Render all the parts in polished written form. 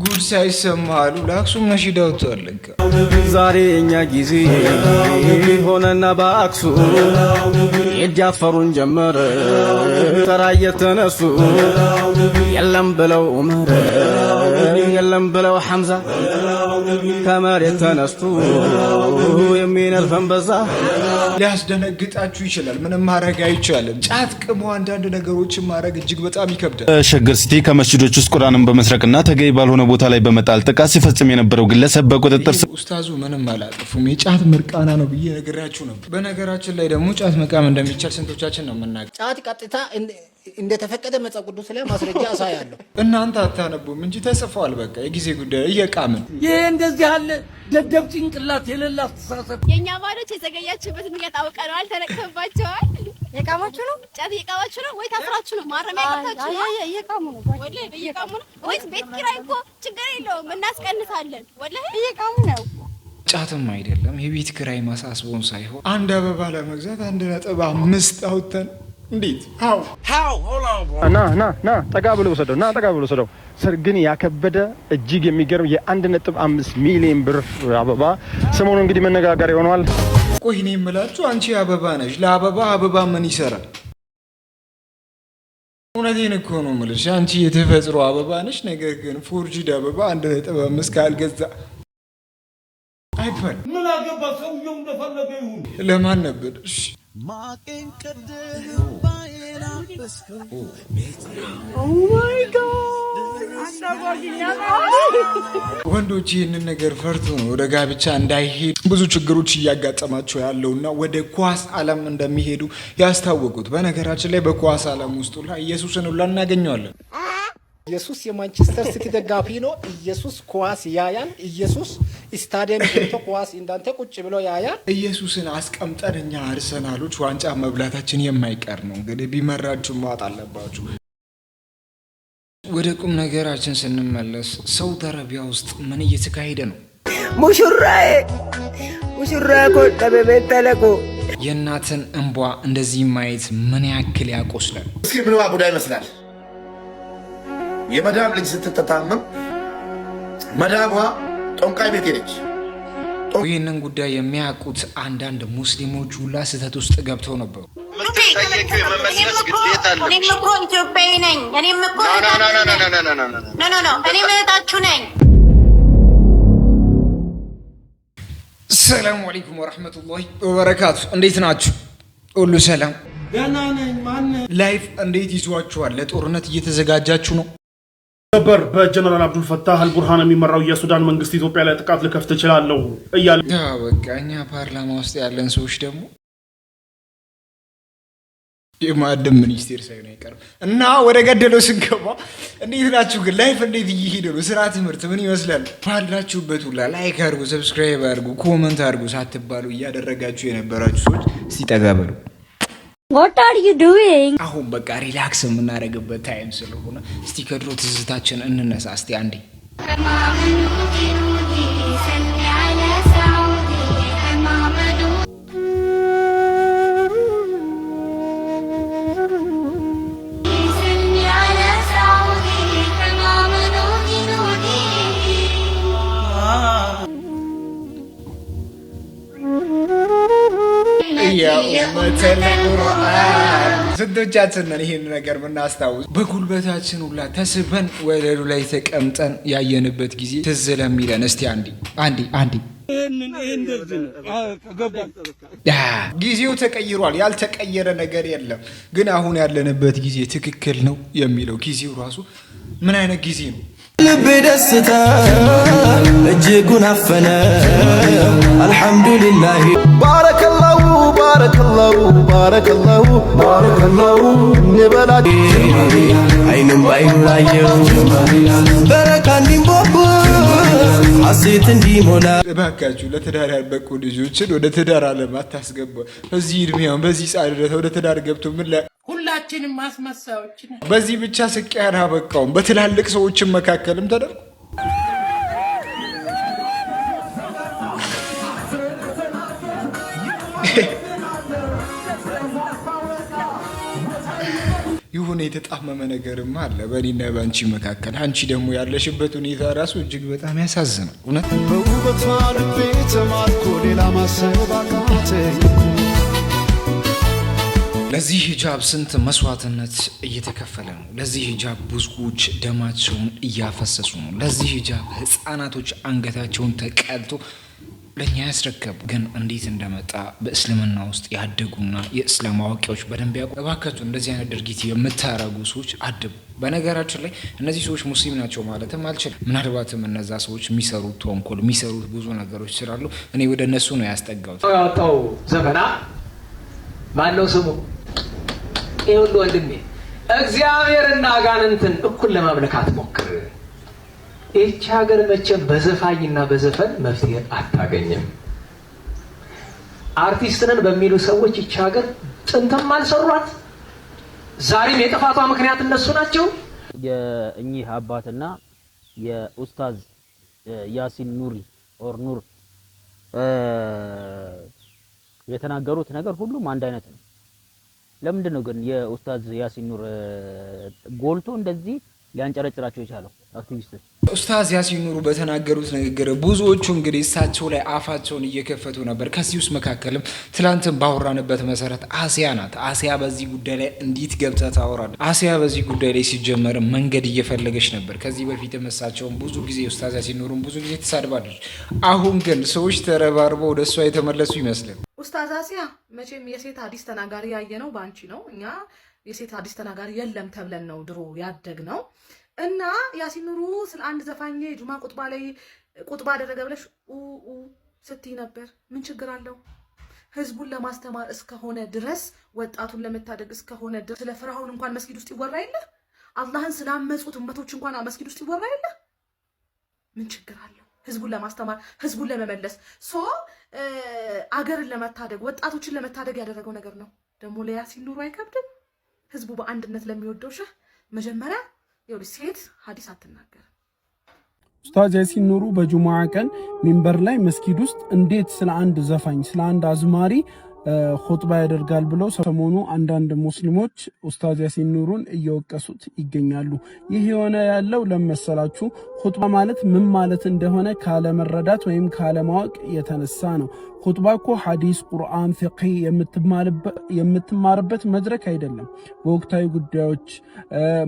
ጉድ ሳይሰማሉ ለአክሱም ነሽዳ ወጥቷለካ ዛሬ እኛ ጊዜ ሆነና በአክሱም የጃፈሩን ጀመረ ተራ የተነሱ የለም ብለው ዑመር የለም ብለው ሐምዛ ከመሬት ተነስቱ የሚነርፈን በዛ ሊያስደነግጣችሁ ይችላል። ምንም ማድረግ አይቻልም። ጫት ቅሞ አንዳንድ ነገሮችን ማድረግ እጅግ በጣም ይከብዳል። ሸገር ሲቲ ከመስጂዶች ውስጥ ቁርአንን በመስረቅና ተገቢ ባልሆነ ቦታ ላይ በመጣል ጥቃት ሲፈጽም የነበረው ግለሰብ በቁጥጥር ስር ኡስታዙ ምንም አላጠፉም። የጫት ምርቃና ነው ብዬ ነግራችሁ ነበር። በነገራችን ላይ ደግሞ ጫት መቃም እንደሚቻል ስንቶቻችን ነው የምናውቀው? ጫት ቀጥታ እንደተፈቀደ መጽሐፍ ቅዱስ ላይ ማስረጃ አሳያለሁ። እናንተ አታነቡም እንጂ ተጽፏል። በቃ የጊዜ ጉዳይ እየቃምን ይሄ እንደዚህ ያለ ደደብ ጭንቅላት የሌላ አስተሳሰብ የኛ ባሎች የዘገያችሁበት ምክንያት አውቀናል። ተነክተባቸዋል። የቃማችሁ ነው? ጫት እየቃማችሁ ነው ወይ ታስራችሁ ነው? ማረሚያ ገብታችሁ ነው? እየቃሙ ነው። ወላሂ እየቃሙ ነው። ወይስ ቤት ኪራይ እኮ ችግር የለውም እናስቀንሳለን። ወላሂ እየቃሙ ነው። ጫትም አይደለም የቤት ኪራይ ማሳስቦን ሳይሆን አንድ አበባ ለመግዛት 1.5 አውጥተን እንዴት ና ጠጋ ብሎ ወሰደው ጠጋ ብሎ ወሰደው። ሰርግን ያከበደ እጅግ የሚገርም የ1.5 ሚሊዮን ብር አበባ ሰሞኑ እንግዲህ መነጋገሪያ ሆኗል። ቆይ እኔ የምላችሁ አንቺ አበባ ነሽ፣ ለአበባ ምን ይሰራል? እውነቴን እኮ ነው የምልሽ። አንቺ የተፈጥሮ አበባ ነሽ። ነገር ግን ፎርጂድ አበባ 1.5 ካልገዛ አይባል። ምን አገባ ሰውየው እንደፈለገ ይሁን። ለማን ነበር? እሺ ማቄን ቀደህ ባይና በስከው ኦ ማይ ጋድ ወንዶች ይህንን ነገር ፈርቶ ነው ወደ ጋብቻ እንዳይሄዱ ብዙ ችግሮች እያጋጠማቸው ያለውና ወደ ኳስ ዓለም እንደሚሄዱ ያስታወቁት። በነገራችን ላይ በኳስ ዓለም ውስጥ ሁላ ኢየሱስን ሁላ እናገኘዋለን። ኢየሱስ የማንቸስተር ሲቲ ደጋፊ ነው። ኢየሱስ ኳስ ያያል። ኢየሱስ ስታዲየም ገብቶ ኳስ እንዳንተ ቁጭ ብሎ ያያል። ኢየሱስን አስቀምጠን እኛ አርሰናሎች ዋንጫ መብላታችን የማይቀር ነው። እንግዲህ ቢመራችሁ ማጣ አለባችሁ። ወደ ቁም ነገራችን ስንመለስ ሳውዲ አረቢያ ውስጥ ምን እየተካሄደ ነው? ሙሽራ በቤት ተለቆ የእናትን እንቧ እንደዚህ ማየት ምን ያክል ያቆስላል? እስኪ ምን ቡዳ ይመስላል? የመዳም ልጅ ስትተታመም መዳሟ ጦንቃይ ቤት ሄደች። ይህንን ጉዳይ የሚያውቁት አንዳንድ ሙስሊሞች ሁላ ስህተት ውስጥ ገብተው ነበሩ። እኔም እኮ ኢትዮጵያዊ ነኝ። እኔም እህታችሁ ነኝ። ሰላሙ አለይኩም ወረህመቱላሂ ወበረካቱ። እንዴት ናችሁ? ሁሉ ሰላም? ገና ነኝ። ማን ላይፍ እንዴት ይዟችኋል? ለጦርነት እየተዘጋጃችሁ ነው? ነበር በጀነራል አብዱል ፈታህ አልቡርሃን የሚመራው የሱዳን መንግስት ኢትዮጵያ ላይ ጥቃት ልከፍት እችላለሁ እያለ በቃ እኛ ፓርላማ ውስጥ ያለን ሰዎች ደግሞ የማዕድን ሚኒስቴር ሳይሆን አይቀርም። እና ወደ ገደለው ስንገባ እንዴት ናችሁ ግን? ላይፍ እንዴት እየሄደ ነው? ስራ፣ ትምህርት ምን ይመስላል? ባላችሁበት ሁላ ላይክ አድርጉ፣ ሰብስክራይብ አድርጉ፣ ኮመንት አድርጉ ሳትባሉ እያደረጋችሁ የነበራችሁ ሰዎች እስቲ ጠጋ በሉ። What are you doing? አሁን በቃ ሪላክስ የምናደርግበት ታይም ስለሆነ እስቲ ከድሮ ትዝታችን እንነሳ። እስቲ አንዴ ስንቶቻችን ነን ይሄን ነገር ምናስታውስ? በጉልበታችን ሁላ ተስበን ወለሉ ላይ ተቀምጠን ያየንበት ጊዜ ትዝ ለሚለን እስቲ አንዴ ጊዜው ተቀይሯል። ያልተቀየረ ነገር የለም። ግን አሁን ያለንበት ጊዜ ትክክል ነው የሚለው ጊዜው ራሱ ምን አይነት ጊዜ ነው? ልብ ደስታ እጅጉን አፈነ አልሐምዱሊላህ ባረከላሁ ንበላ አይንም ባይኑ ላየው በረካ እንዲንቦብ ሐሴት እንዲሞላ። እባካችሁ ለትዳር ያልበቁ ልጆችን ወደ ትዳር ዓለም አታስገባ። በዚህ እድሜያውን በዚህ ጻድረተ ወደ ትዳር ገብቶ ምን ሁላችንም ማስመሳዮች ነን። በዚህ ብቻ ስቅያን አበቃውም። በትላልቅ ሰዎችን መካከልም ተደርጎ የሆነ የተጣመመ ነገርም አለ በእኔና በአንቺ መካከል። አንቺ ደግሞ ያለሽበት ሁኔታ ራሱ እጅግ በጣም ያሳዝናል። እውነት በውበቷ ልቤ ተማርኮ ሌላ ማሰብ አቃተኝ። ለዚህ ሂጃብ ስንት መስዋዕትነት እየተከፈለ ነው። ለዚህ ሂጃብ ብዙዎች ደማቸውን እያፈሰሱ ነው። ለዚህ ሂጃብ ህፃናቶች አንገታቸውን ተቀልቶ ለኛ ያስረከቡ። ግን እንዴት እንደመጣ በእስልምና ውስጥ ያደጉና የእስላም አዋቂዎች በደንብ ያውቁ። እባካችሁ እንደዚህ አይነት ድርጊት የምታረጉ ሰዎች አድቡ። በነገራችን ላይ እነዚህ ሰዎች ሙስሊም ናቸው ማለትም አልችልም። ምናልባትም እነዛ ሰዎች የሚሰሩት ተንኮል የሚሰሩት ብዙ ነገሮች ስላሉ እኔ ወደ እነሱ ነው ያስጠጋሁት። ያወጣው ዘፈና ማነው ስሙ? ይሁሉ ወንድሜ እግዚአብሔርና አጋንንትን እኩል ለማምለክ አትሞክር። ይህች ሀገር መቼም በዘፋኝና በዘፈን መፍትሄ አታገኝም። አርቲስት ነን በሚሉ ሰዎች ይህች ሀገር ጥንትም አልሰሯት፣ ዛሬም የጥፋቷ ምክንያት እነሱ ናቸው። የእኚህ አባትና የኡስታዝ ያሲን ኑሪ ኦር ኑር የተናገሩት ነገር ሁሉም አንድ አይነት ነው። ለምንድን ነው ግን የኡስታዝ ያሲን ኑር ጎልቶ እንደዚህ ሊያንጨረጭራቸው የቻለው? አክቲቪስቶች ኡስታዝ ያሲን ኑሩ በተናገሩት ንግግር ብዙዎቹ እንግዲህ እሳቸው ላይ አፋቸውን እየከፈቱ ነበር። ከዚህ ውስጥ መካከልም ትላንትን ባወራንበት መሰረት አሲያ ናት። አሲያ በዚህ ጉዳይ ላይ እንዴት ገብታ ታወራለች? አሲያ በዚህ ጉዳይ ላይ ሲጀመር መንገድ እየፈለገች ነበር። ከዚህ በፊትም እሳቸውን ብዙ ጊዜ ኡስታዝ ያሲን ኑሩን ብዙ ጊዜ ትሳድባለች። አሁን ግን ሰዎች ተረባርበው ወደ እሷ የተመለሱ ይመስላል። ኡስታዝ አሲያ መቼም የሴት ሀዲስ ተናጋሪ ያየነው ባንቺ ነው። እኛ የሴት ሀዲስ ተናጋሪ የለም ተብለን ነው ድሮ ያደግ ነው። እና ያሲን ኑሩ ስለ አንድ ዘፋኝ ጁማ ቁጥባ ላይ ቁጥባ አደረገ ብለሽ ስትይ ነበር። ምን ችግር አለው? ህዝቡን ለማስተማር እስከሆነ ድረስ ወጣቱን ለመታደግ እስከሆነ ድረስ ስለ ፍርዓውን እንኳን መስጊድ ውስጥ ይወራ የለ? አላህን ስላመጹት እመቶች እንኳን መስጊድ ውስጥ ይወራ የለ? ምን ችግር አለው? ህዝቡን ለማስተማር ህዝቡን ለመመለስ አገርን ለመታደግ ወጣቶችን ለመታደግ ያደረገው ነገር ነው። ደግሞ ለያሲን ኑሩ አይከብድም? ህዝቡ በአንድነት ለሚወደው ሸህ መጀመሪያ ሴት ሀዲስ አትናገር። ኡስታዝ ያሲን ኑሩ በጁሙዓ ቀን ሚንበር ላይ መስጊድ ውስጥ እንዴት ስለ አንድ ዘፋኝ ስለ አንድ አዝማሪ ኹጥባ ያደርጋል ብለው ሰሞኑ አንዳንድ ሙስሊሞች ኡስታዝ ያሲን ኑሩን እየወቀሱት ይገኛሉ። ይህ የሆነ ያለው ለመሰላችሁ ኹጥባ ማለት ምን ማለት እንደሆነ ካለመረዳት ወይም ካለማወቅ የተነሳ ነው። ኹጥባ እኮ ሐዲስ፣ ቁርአን፣ ፊቅህ የምትማርበት መድረክ አይደለም። በወቅታዊ ጉዳዮች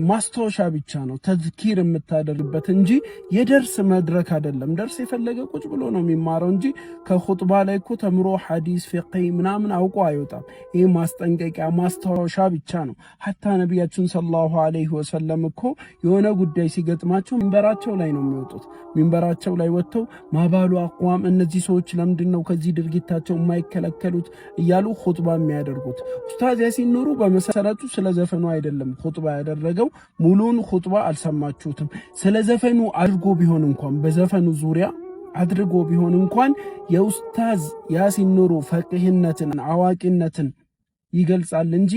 ማስታወሻ ብቻ ነው ተዝኪር የምታደርግበት እንጂ የደርስ መድረክ አይደለም። ደርስ የፈለገ ቁጭ ብሎ ነው የሚማረው እንጂ ከኹጥባ ላይ እኮ ተምሮ ሐዲስ፣ ፊቅህ ምናምን አውቆ አይወጣም። ይህ ማስጠንቀቂያ ማስታወሻ ብቻ ነው። ሐታ ነቢያችን ሰለላሁ ዐለይሂ ወሰለም እኮ የሆነ ጉዳይ ሲገጥማቸው ሚንበራቸው ላይ ነው የሚወጡት። ሚንበራቸው ላይ ወጥተው ማባሉ አቋም እነዚህ ሰዎች ለምንድን ነው ከዚህ ድርጊታቸው የማይከለከሉት እያሉ ኹጥባ የሚያደርጉት። ኡስታዝ ያሲን ኑሩ በመሰረቱ ስለ ዘፈኑ አይደለም ኹጥባ ያደረገው። ሙሉን ኹጥባ አልሰማችሁትም። ስለ ዘፈኑ አድርጎ ቢሆን እንኳን በዘፈኑ ዙሪያ አድርጎ ቢሆን እንኳን የኡስታዝ ያሲን ኑሩ ፈቂህነትን አዋቂነትን ይገልጻል እንጂ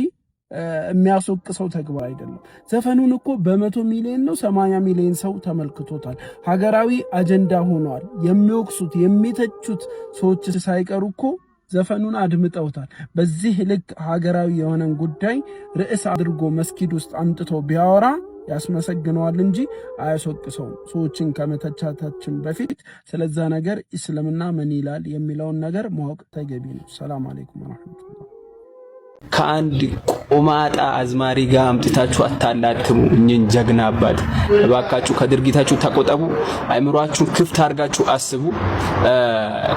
የሚያስወቅሰው ተግባር አይደለም። ዘፈኑን እኮ በ100 ሚሊዮን ነው 80 ሚሊዮን ሰው ተመልክቶታል። ሀገራዊ አጀንዳ ሆኗል። የሚወቅሱት የሚተቹት ሰዎች ሳይቀሩ እኮ ዘፈኑን አድምጠውታል። በዚህ ልክ ሀገራዊ የሆነን ጉዳይ ርዕስ አድርጎ መስጊድ ውስጥ አምጥቶ ቢያወራ ያስመሰግነዋል እንጂ አያስወቅሰውም። ሰዎችን ከመተቻታችን በፊት ስለዛ ነገር እስልምና ምን ይላል የሚለውን ነገር ማወቅ ተገቢ ነው። ሰላም አለይኩም ወራህመቱላህ። ከአንድ ቆማጣ አዝማሪ ጋር አምጥታችሁ አታላትሙ እኝን ጀግና አባት። እባካችሁ ከድርጊታችሁ ተቆጠቡ። አይምሯችሁን ክፍት አድርጋችሁ አስቡ።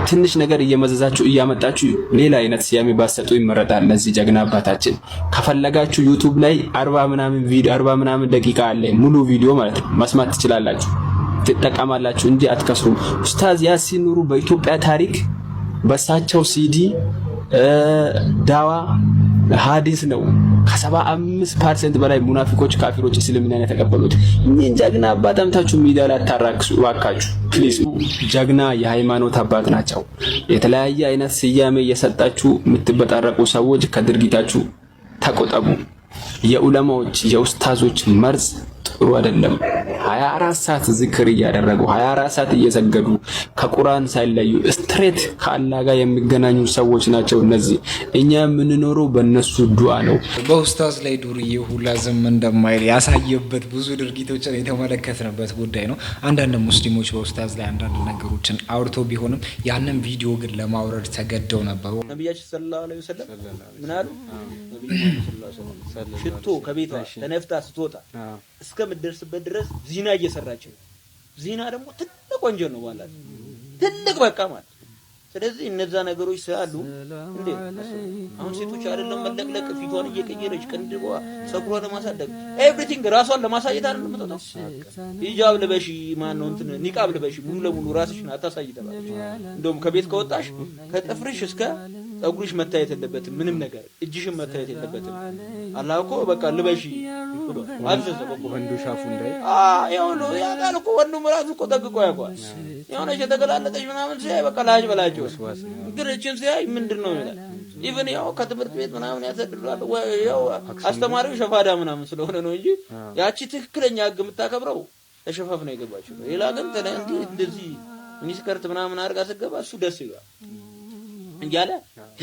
ትንሽ ነገር እየመዘዛችሁ እያመጣችሁ ሌላ አይነት ስያሜ ባሰጡ ይመረጣል። ለዚህ ጀግና አባታችን ከፈለጋችሁ ዩቲዩብ ላይ 40 ምናምን ደቂቃ አለ ሙሉ ቪዲዮ ማለት ነው፣ መስማት ትችላላችሁ፣ ትጠቀማላችሁ እንጂ አትከስሩም። ኡስታዝ ያሲን ኑሩ በኢትዮጵያ ታሪክ በሳቸው ሲዲ ዳዋ ሐዲስ ነው ከ75% በላይ ሙናፊቆች ካፊሮች እስልምናን የተቀበሉት። እኚህን ጀግና አባት አምታችሁ ሚዲያ ላይ አታራክሱ እባካችሁ ፕሊዝ። ጀግና የሃይማኖት አባት ናቸው። የተለያየ አይነት ስያሜ እየሰጣችሁ የምትበጣረቁ ሰዎች ከድርጊታችሁ ተቆጠቡ። የዑለማዎች የኡስታዞች መርዝ ጥሩ አይደለም። 24 ሰዓት ዝክር እያደረጉ 24 ሰዓት እየሰገዱ ከቁርአን ሳይለዩ ስትሬት ከአላህ ጋር የሚገናኙ ሰዎች ናቸው እነዚህ። እኛ የምንኖረው በእነሱ ዱዓ ነው። በኡስታዝ ላይ ዱርዬ ሁላ ዝም እንደማይል ያሳየበት ብዙ ድርጊቶችን የተመለከትንበት ጉዳይ ነው። አንዳንድ ሙስሊሞች በኡስታዝ ላይ አንዳንድ ነገሮችን አውርተው ቢሆንም ያንን ቪዲዮ ግን ለማውረድ ተገደው ነበር። ነብያችን ሰለላሁ ዐለይሂ ወሰለም ምን አሉ? ሽቶ ከቤቷ ተነፍታ ስትወጣ እስከምትደርስበት ድረስ ዚና እየሰራች ነው። ዚና ደግሞ ትልቅ ወንጀል ነው ማለት ትልቅ በቃ ማለት። ስለዚህ እነዛ ነገሮች ስላሉ እንዴ አሁን ሴቶች አይደለም መለቅለቅ ፊቷን እየቀየረች ቅንድቧ ፀጉሯን ለማሳደግ ኤቭሪቲንግ ራሷን ለማሳየት አይደለም የምትወጣው። ሂጃብ ልበሺ ማነው እንትን ኒቃብ ልበሺ ሙሉ ለሙሉ ራስሽን አታሳይ ተባለች። እንደውም ከቤት ከወጣሽ ከጥፍርሽ እስከ ፀጉርሽ መታየት የለበትም፣ ምንም ነገር እጅሽን መታየት የለበትም። አላህ እኮ በቃ ልበሺ ብሎ አዘዘ። ወንዱ ሻፉ እንዳይ ያው ነው ያቃል እኮ ወንዱ ራሱ እኮ ጠቅቆ ያውቃል። የሆነች የተገላለጠች ምናምን ሲያይ በቃ ላጅ በላቸው ግርችን ሲያይ ምንድነው ይላል። ኢቭን ያው ከትምህርት ቤት ምናምን ያሰድራሉ። ያው አስተማሪው ሸፋዳ ምናምን ስለሆነ ነው እንጂ ያቺ ትክክለኛ ህግ የምታከብረው ተሸፋፍ ነው የገባችው። ሌላ ግን እንደዚህ ሚኒስከርት ምናምን አድርጋ ስትገባ እሱ ደስ ይላል እንጃለ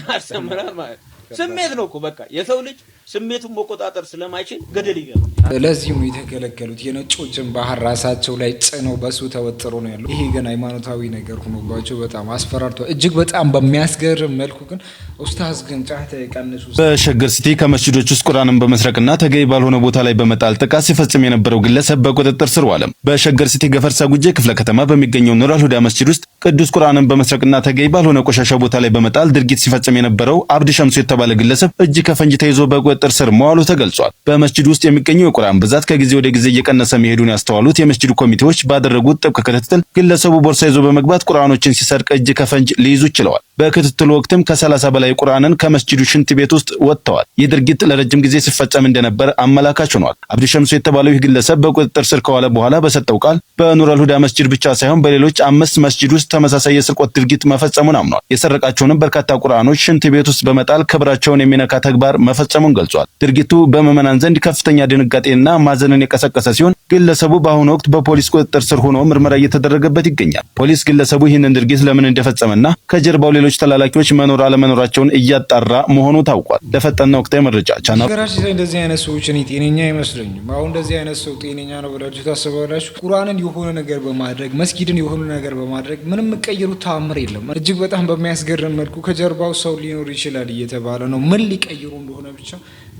ያስተምራል ማለት ስሜት ነው እኮ በቃ የሰው ልጅ ስሜቱን መቆጣጠር ስለማይችል ገደል ይገባል። ለዚህም የተከለከሉት የነጮችን ባህር ራሳቸው ላይ ጭነው በሱ ተወጥሮ ነው ያለው። ይሄ ግን ሃይማኖታዊ ነገር ሆኖባቸው በጣም አስፈራርቷል። እጅግ በጣም በሚያስገርም መልኩ ግን ኡስታዝ ግን ጫት ቀንሱ። በሸገር ሲቲ ከመስጂዶች ውስጥ ቁርአንን በመስረቅና ተገቢ ባልሆነ ቦታ ላይ በመጣል ጥቃት ሲፈጽም የነበረው ግለሰብ በቁጥጥር ስር ዋለ። በሸገር ሲቲ ገፈርሳ ጉጄ ክፍለ ከተማ በሚገኘው ኑር አልሁዳ መስጂድ ውስጥ ቅዱስ ቁርአንን በመስረቅና ተገቢ ባልሆነ ቆሻሻ ቦታ ላይ በመጣል ድርጊት ሲፈጽም የነበረው አብዲ ሸምሱ የተባለ ግለሰብ እጅ ከፈንጅ ተይዞ በቁጥጥር ስር መዋሉ ተገልጿል። በመስጂድ ውስጥ የሚገኘው የቁርአን ብዛት ከጊዜ ወደ ጊዜ እየቀነሰ መሄዱን ያስተዋሉት የመስጂዱ ኮሚቴዎች ባደረጉት ጥብቅ ክትትል ግለሰቡ ቦርሳ ይዞ በመግባት ቁርአኖችን ሲሰርቅ እጅ ከፈንጅ ሊይዙ ችለዋል። በክትትሉ ወቅትም ከ30 በላይ ቁርአንን ከመስጂዱ ሽንት ቤት ውስጥ ወጥተዋል። ይህ ድርጊት ለረጅም ጊዜ ሲፈጸም እንደነበር አመላካች ሆኗል። አብዲ ሸምሱ የተባለው ይህ ግለሰብ በቁጥጥር ስር ከዋለ በኋላ በሰጠው ቃል በኑር አልሁዳ መስጂድ ብቻ ሳይሆን በሌሎች 5 መስጂድ ውስጥ ተመሳሳይ የስርቆት ድርጊት መፈጸሙን አምኗል። የሰረቃቸውንም በርካታ ቁርአኖች ሽንት ቤት ውስጥ በመጣል ክብራቸውን የሚነካ ተግባር መፈጸሙን ገልጿል። ድርጊቱ በምዕመናን ዘንድ ከፍተኛ ድንጋጤና ማዘንን የቀሰቀሰ ሲሆን ግለሰቡ በአሁኑ ወቅት በፖሊስ ቁጥጥር ስር ሆኖ ምርመራ እየተደረገበት ይገኛል። ፖሊስ ግለሰቡ ይህንን ድርጊት ለምን እንደፈጸመና ከጀርባው ሌሎች ተላላኪዎች መኖር አለመኖራቸውን እያጣራ መሆኑ ታውቋል። ለፈጠነ ወቅታዊ መረጃ ቻናል ሀገራችን ላይ እንደዚህ አይነት ሰዎች እኔ ጤነኛ አይመስለኝም። አሁን እንደዚህ አይነት ሰው ጤነኛ ነው ብላችሁ ታስባላችሁ? ቁርአንን የሆነ ነገር በማድረግ መስጊድን የሆነ ነገር በማድረግ ምንም የምትቀይሩት ተአምር የለም። እጅግ በጣም በሚያስገርም መልኩ ከጀርባው ሰው ሊኖር ይችላል እየተባለ ነው። ምን ሊቀይሩ እንደሆነ ብቻ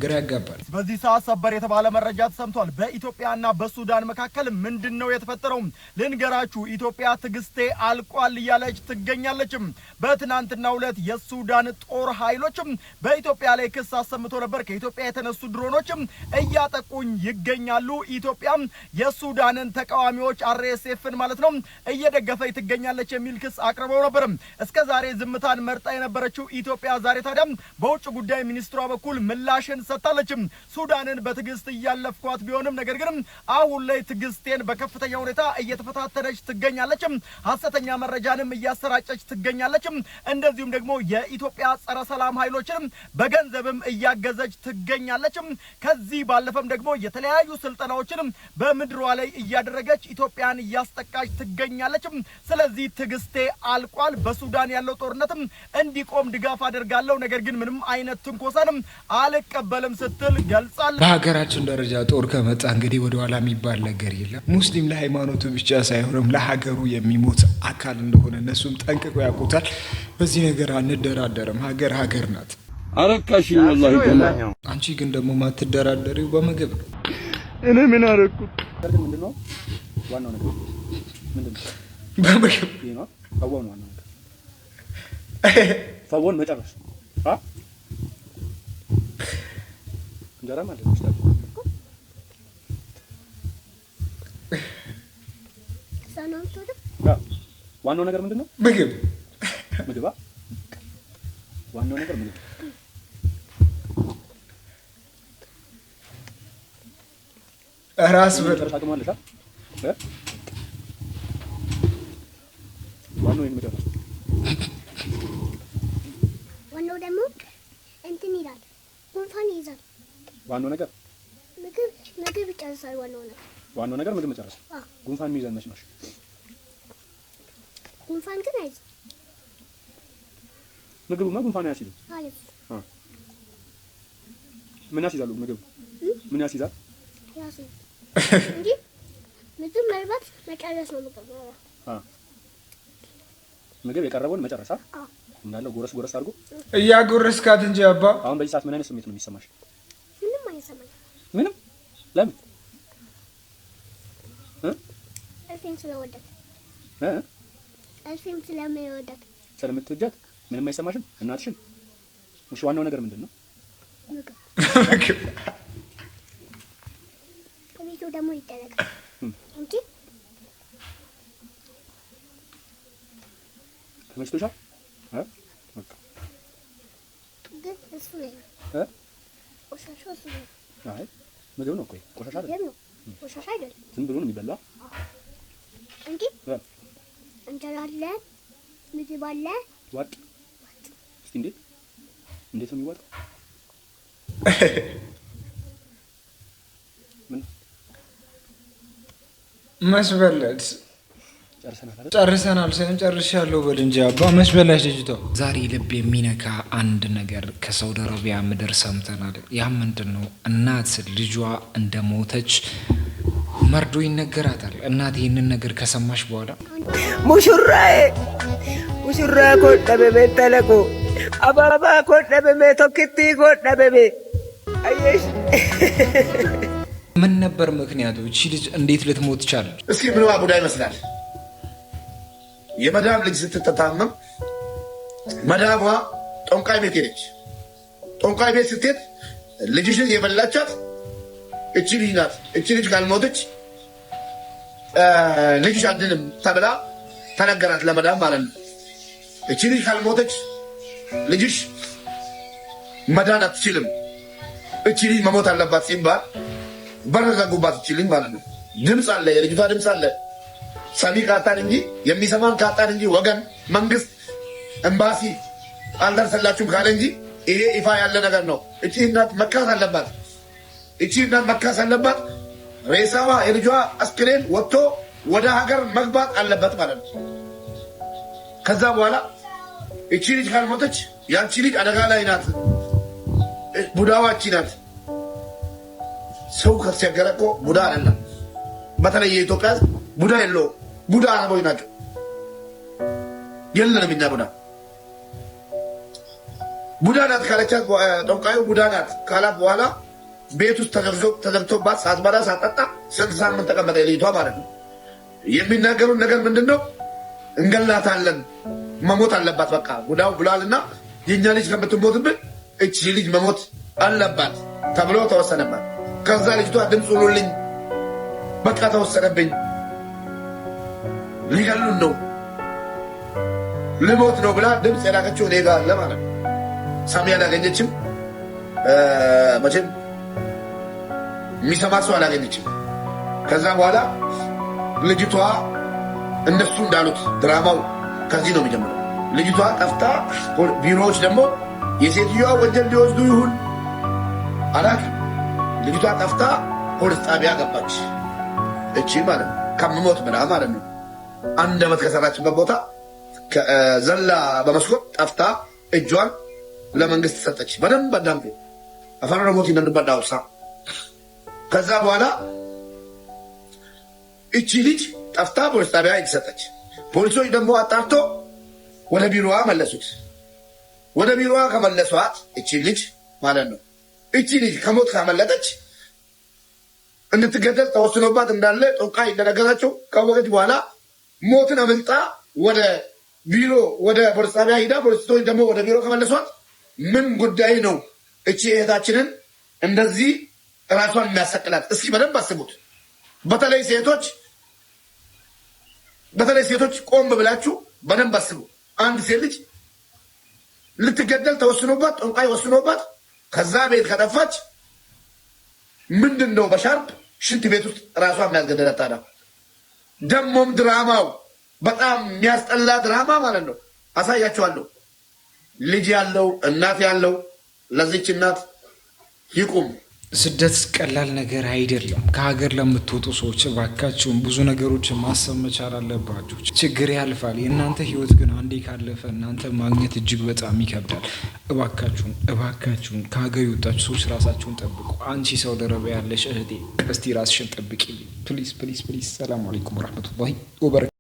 ግራ ያጋባል። በዚህ ሰዓት ሰበር የተባለ መረጃ ተሰምቷል። በኢትዮጵያና በሱዳን መካከል ምንድነው የተፈጠረው? ልንገራችሁ። ኢትዮጵያ ትግስቴ አልቋል እያለች ትገኛለች። በትናንትናው ዕለት የሱዳን ጦር ኃይሎች በኢትዮጵያ ላይ ክስ አሰምቶ ነበር። ከኢትዮጵያ የተነሱ ድሮኖች እያጠቁኝ ይገኛሉ፣ ኢትዮጵያ የሱዳንን ተቃዋሚዎች አርኤስኤፍን ማለት ነው እየደገፈች ትገኛለች የሚል ክስ አቅርበው ነበር። እስከዛሬ ዝምታን መርጣ የነበረችው ኢትዮጵያ ዛሬ ታዲያ በውጭ ጉዳይ ሚኒስትሯ በኩል ምላሽን ሰጣለችም። ሱዳንን በትግስት እያለፍኳት ቢሆንም ነገር ግን አሁን ላይ ትግስቴን በከፍተኛ ሁኔታ እየተፈታተነች ትገኛለች። ሐሰተኛ መረጃንም እያሰራጨች ትገኛለች። እንደዚሁም ደግሞ የኢትዮጵያ ጸረ ሰላም ኃይሎችን በገንዘብም እያገዘች ትገኛለች። ከዚህ ባለፈም ደግሞ የተለያዩ ስልጠናዎችን በምድሯ ላይ እያደረገች ኢትዮጵያን እያስጠቃች ትገኛለች። ስለዚህ ትግስቴ አልቋል፣ በሱዳን ያለው ጦርነትም እንዲቆም ድጋፍ አደርጋለሁ፣ ነገር ግን ምንም አይነት ትንኮሳንም አልቀበልም ስትል ገልጻለች። በሀገራችን ደረጃ ጦር ከመጣ እንግዲህ ወደ ኋላ የሚባል ነገር የለም። ሙስሊም ለሃይማኖቱ ብቻ ሳይሆንም ለሀገሩ የሚሞት አካል እንደሆነ እነሱም ጠንቅቀው ያውቁታል። በዚህ ነገር አንደራደርም። ሀገር ሀገር ናት። አረካሽ ወላሂ ተላኛው። አንቺ ግን ደግሞ ማትደራደሪው በምግብ ነው። እኔ ምን አረኩት? ምንድነው ዋናው ነገር? ምንድነው? በምግብ ነው ፈወን ዋናው ነገር ፈወን መጨረስ እንጀራ ማለት ነው። ዋናው ነገር ምንድነው? ምግብ ምግባ ዋናው ነገር ምግብ። ራስ በል ታውቃለህ? ዋናው ምግብ ነው። ዋናው ደግሞ እንትን ይላል፣ ጉንፋን ይይዛል። ዋናው ነገር ምግብ ይጨርሳል። ዋናው ነገር ዋናው ነገር ምግብ መጨረስ። ጉንፋን የሚይዘን መች ነው? ጉንፋን ግን አይዝ ምግቡማ ጉንፋን ያስይዛል። አለፍ ምን ያስይዛሉ? ምግብ ምን ያስይዛል? ያስይዛል እንጂ ምግብ መልባት መጨረስ ነው ምግብ ነው። ምግብ የቀረበውን መጨረስ እንዳለ ጎረስ ጎረስ አድርጎ እያጎረስካት እንጂ አባ። አሁን በዚህ ሰዓት ምን አይነት ስሜት ነው የሚሰማሽ? ምንም አይሰማኝ። ምንም? ለምን? እልፌም ስለወደት እልፌም ስለምወዳት ስለምትወጃት ምንም አይሰማሽም? እናትሽን? እሺ ዋናው ነገር ምንድን ነው? ምግብ ከቤቱ ደግሞ ይደረጋል እንጂ ተመችቶሻል? በቃ ግን እሱ ነው ቆሻሻው እሱ ነው። አይ ምግብ ነው እኮ ቆሻሻ አይደለም። ቆሻሻ አይደለም። ዝም ብሎ ነው የሚበላው እንጂ እንጀራ አለ፣ ምግብ አለ። ዋጥ እስቲ እንዴት ነው የሚዋጣው? ምን መስበለድ ጨርሰናል። ሳይሆን ጨርሻለሁ በል እንጂ አባ። መስበላሽ ልጅቷ። ዛሬ ልብ የሚነካ አንድ ነገር ከሳውዲ አረቢያ ምድር ሰምተናል። ያ ምንድን ነው? እናት ልጇ እንደሞተች መርዶ ይነገራታል። እናት ይህንን ነገር ከሰማሽ በኋላ ሙሽራዬ ሙሽራ ኮደበቤ ተለቆ አባባ ኮደበቤ ቶክቲ ኮደበቤ አየሽ ምን ነበር ምክንያቱ? እቺ ልጅ እንዴት ልትሞት ቻለች? እስኪ ምንዋ ቡዳ ይመስላል። የመዳም ልጅ ስትታመም መዳሟ ጦንቃይ ቤት ሄደች። ጦንቃይ ቤት ስትሄድ ልጅሽን የበላቻት እቺ ልጅ ናት። እቺ ልጅ ካልሞተች ልጅሽ አድንም ተብላ ተነገራት ለመዳም ማለት ነው። እቺ ልጅ ካልሞተች ልጅሽ መዳን አትችልም፣ እቺ ልጅ መሞት አለባት ሲባል በር ዘጉባት። እቺ ልጅ ማለት ነው። ድምፅ አለ፣ የልጅቷ ድምፅ አለ። ሰሚ ካጣን እንጂ የሚሰማን ካጣን እንጂ ወገን፣ መንግስት፣ ኤምባሲ አልደረሰላችሁም ካለ እንጂ ይሄ ይፋ ያለ ነገር ነው። እቺ እናት መካስ አለባት። እቺ እናት መካስ አለባት። ሬሳዋ የልጇ አስክሬን ወጥቶ ወደ ሀገር መግባት አለበት ማለት ነው። ከዛ በኋላ እቺ ልጅ ካልሞተች ያቺ ልጅ አደጋ ላይ ናት። ቡዳዋ እቺ ናት። ሰው ከተቸገረ እኮ ቡዳ አይደለም። በተለይ የኢትዮጵያ ቡዳ የለውም። ቡዳ አረቦች ናቸው። የለንም እኛ ቡዳ። ቡዳ ናት ካለቻት ጠንቋዩ ቡዳ ናት ካላት በኋላ ቤት ውስጥ ተዘግቶባት ሳትበላ ሳትጠጣ ስንት ሳምንት ተቀመጠ ልጅቷ ማለት ነው። የሚናገሩን ነገር ምንድን ነው? እንገላታለን፣ መሞት አለባት በቃ ቡዳው ብሏልና የእኛ ልጅ ከምትሞትብን እቺ ልጅ መሞት አለባት ተብሎ ተወሰነባት። ከዛ ልጅቷ ድምፅ ሁኑልኝ በቃ ተወሰነብኝ፣ ሊገሉን ነው፣ ልሞት ነው ብላ ድምፅ የላከችው እኔ ጋር አለ ማለት ነው። ሳሚ አላገኘችም፣ መቼም የሚሰማ ሰው አላገኘችም። ከዛ በኋላ ልጅቷ እነሱ እንዳሉት ድራማው ከዚህ ነው የሚጀምረው። ልጅቷ ጠፍታ ቢሮዎች ደግሞ የሴትዮዋ ወንጀል ሊወስዱ ይሁን አላውቅም። ልጅቷ ጠፍታ ፖሊስ ጣቢያ ገባች። እቺ ማለት ነው ከምሞት ብላ ማለት ነው 1 ዓመት ከሰራችበት ቦታ ዘላ በመስኮት ጠፍታ እጇን ለመንግስት ሰጠች። በደንብ አዳምጡ። አፈራ ሞት ይነንበዳ ውሳ። ከዛ በኋላ እቺ ልጅ ጠፍታ ፖሊስ ጣቢያ የተሰጠች። ፖሊሶች ደግሞ አጣርቶ ወደ ቢሮዋ መለሱት። ወደ ቢሮዋ ከመለሷት እቺ ልጅ ማለት ነው እቺ ልጅ ከሞት ካመለጠች እንድትገደል ተወስኖባት እንዳለ ጠንቋይ እንደነገራቸው ካወቀች በኋላ ሞትን አመልጣ ወደ ቢሮ ወደ ፖሊስ ጣቢያ ሂዳ ፖሊሶች ደግሞ ወደ ቢሮ ከመለሷት ምን ጉዳይ ነው እቺ እህታችንን እንደዚህ ራሷን የሚያሰቅላት? እስኪ በደንብ አስቡት። በተለይ ሴቶች ቆም ብላችሁ በደንብ አስቡ። አንድ ሴት ልጅ ልትገደል ተወስኖባት ጠንቋይ ወስኖባት ከዛ ቤት ከጠፋች ምንድን ነው በሻርፕ ሽንት ቤት ውስጥ ራሷን የሚያስገደላት? ታዲያ ደሞም ድራማው በጣም የሚያስጠላ ድራማ ማለት ነው። አሳያችኋለሁ። ልጅ ያለው እናት ያለው ለዚች እናት ይቁም። ስደት ቀላል ነገር አይደለም። ከሀገር ለምትወጡ ሰዎች እባካችሁን ብዙ ነገሮችን ማሰብ መቻል አለባችሁ። ችግር ያልፋል። የእናንተ ህይወት ግን አንዴ ካለፈ እናንተ ማግኘት እጅግ በጣም ይከብዳል። እባካችሁን ከሀገር የወጣችሁ ሰዎች ራሳችሁን ጠብቁ። አንቺ ሳውዲ አረቢያ ያለሽ እህቴ እስቲ ራስሽን ጠብቂ ፕሊዝ። ሰላም አለይኩም ወራህመቱላሂ ወበረካቱ።